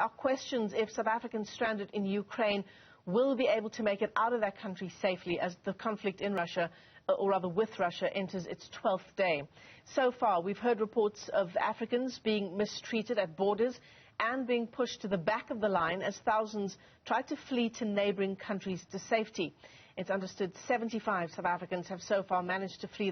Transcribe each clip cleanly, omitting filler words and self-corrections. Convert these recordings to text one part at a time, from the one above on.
are questions if South Africans stranded in Ukraine will be able to make it out of that country safely as the conflict in Russia, or rather with Russia, enters its 12th day. So far, we've heard reports of Africans being mistreated at borders and being pushed to the back of the line as thousands try to flee to neighboring countries to safety. It's understood 75 South Africans have so far managed to flee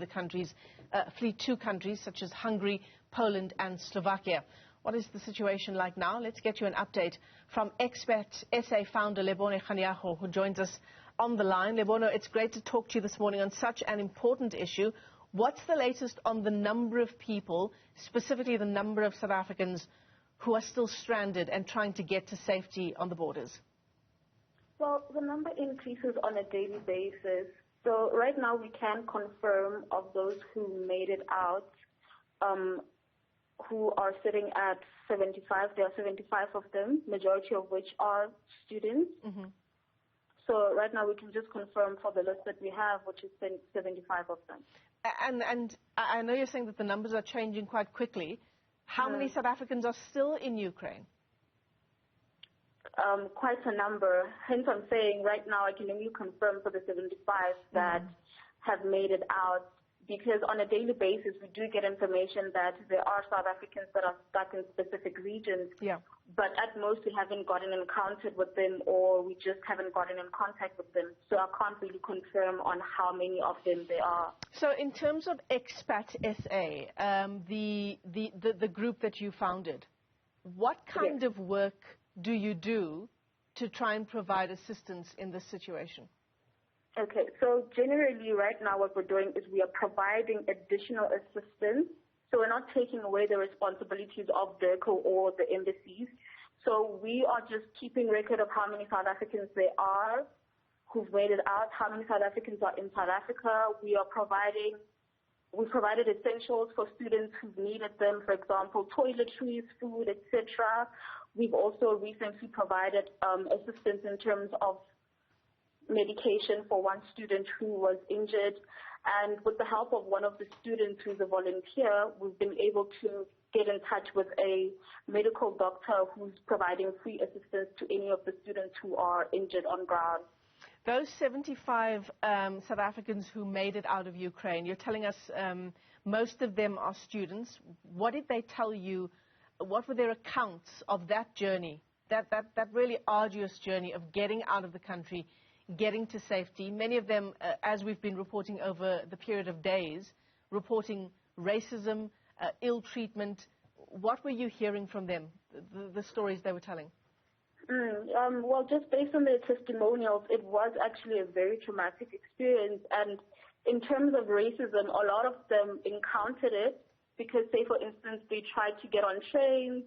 two countries such as Hungary, Poland and Slovakia. What is the situation like now? Let's get you an update from Expat SA founder Lebone Kganyago, who joins us on the line. Lebone, it's great to talk to you this morning on such an important issue. What's the latest on the number of people, specifically the number of South Africans who are still stranded and trying to get to safety on the borders? Well, the number increases on a daily basis. So right now we can confirm of those who made it out, who are sitting at 75. There are 75 of them, majority of which are students. Mm-hmm. So right now we can just confirm for the list that we have, which is 75 of them. And I know you're saying that the numbers are changing quite quickly. How many South Africans are still in Ukraine? Quite a number. Hence I'm saying right now I can only confirm for the 75 that have made it out, because on a daily basis we do get information that there are South Africans that are stuck in specific regions, but at most we haven't gotten encountered with them, or we just haven't gotten in contact with them. So I can't really confirm on how many of them there are. So in terms of Expat SA, the group that you founded, what kind of work do you do to try and provide assistance in this situation? Okay, so generally right now what we're doing is we are providing additional assistance. So we're not taking away the responsibilities of DIRCO or the embassies. So we are just keeping record of how many South Africans there are who've made it out, how many South Africans are in South Africa. We provided essentials for students who've needed them, for example, toiletries, food, etc. We've also recently provided assistance in terms of medication for one student who was injured. And with the help of one of the students who's a volunteer, we've been able to get in touch with a medical doctor who's providing free assistance to any of the students who are injured on ground. Those 75 South Africans who made it out of Ukraine, you're telling us most of them are students. What did they tell you? What were their accounts of that journey, that really arduous journey of getting out of the country, getting to safety? Many of them, as we've been reporting over the period of days, reporting racism, ill treatment. What were you hearing from them, the stories they were telling? Well, just based on their testimonials, it was actually a very traumatic experience. And in terms of racism, a lot of them encountered it because, say, for instance, they tried to get on trains.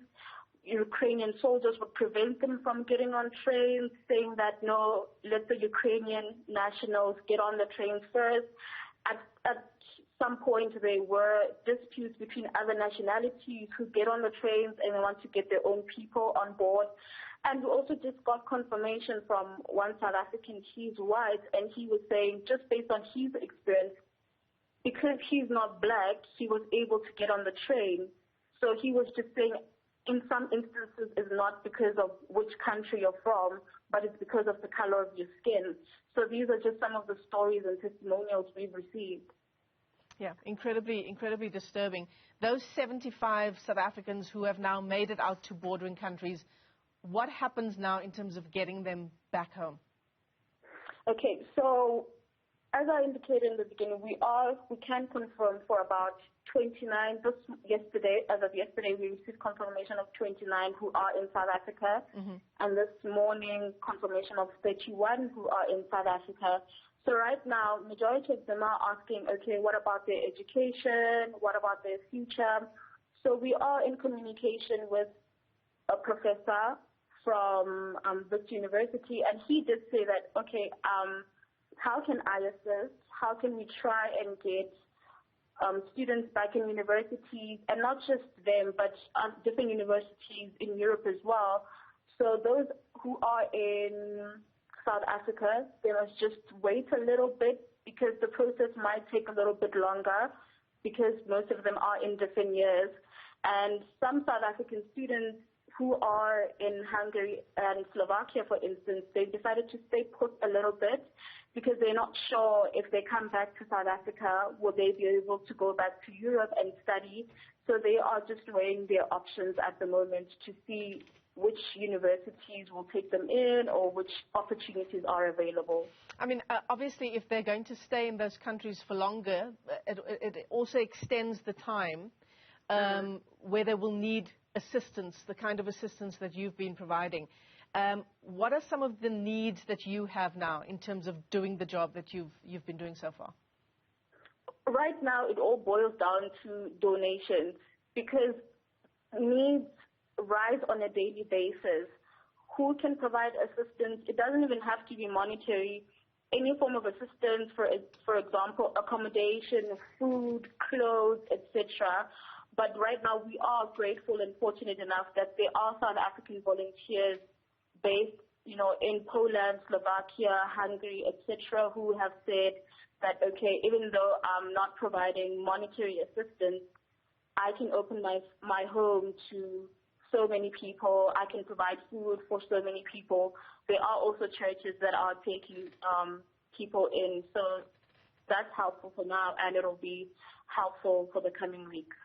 Ukrainian soldiers would prevent them from getting on trains, saying that, no, let the Ukrainian nationals get on the trains first. At some point, there were disputes between other nationalities who get on the trains and they want to get their own people on board. And we also just got confirmation from one South African, he's white, and he was saying, just based on his experience, because he's not black, he was able to get on the train. So he was just saying, in some instances, it's not because of which country you're from, but it's because of the color of your skin. So these are just some of the stories and testimonials we've received. Yeah, incredibly disturbing. Those 75 South Africans who have now made it out to bordering countries, what happens now in terms of getting them back home? Okay, so as I indicated in the beginning, we can confirm for about 29. As of yesterday, we received confirmation of 29 who are in South Africa, and this morning confirmation of 31 who are in South Africa. So right now, majority of them are asking, okay, what about their education? What about their future? So we are in communication with a professor from this university, and he did say that, okay, how can I assist? How can we try and get students back in universities, and not just them, but different universities in Europe as well. So those who are in South Africa, they must just wait a little bit because the process might take a little bit longer because most of them are in different years. And some South African students who are in Hungary and Slovakia, for instance, they've decided to stay put a little bit because they're not sure if they come back to South Africa, will they be able to go back to Europe and study. So they are just weighing their options at the moment to see which universities will take them in or which opportunities are available. I mean, obviously, if they're going to stay in those countries for longer, it also extends the time where they will need assistance, the kind of assistance that you've been providing. What are some of the needs that you have now in terms of doing the job that you've been doing so far? Right now, it all boils down to donations because needs rise on a daily basis. Who can provide assistance? It doesn't even have to be monetary. Any form of assistance, for example, accommodation, food, clothes, etc. But right now, we are grateful and fortunate enough that there are South African volunteers based, in Poland, Slovakia, Hungary, etc., who have said that, okay, even though I'm not providing monetary assistance, I can open my home to so many people. I can provide food for so many people. There are also churches that are taking people in. So that's helpful for now, and it'll be helpful for the coming weeks.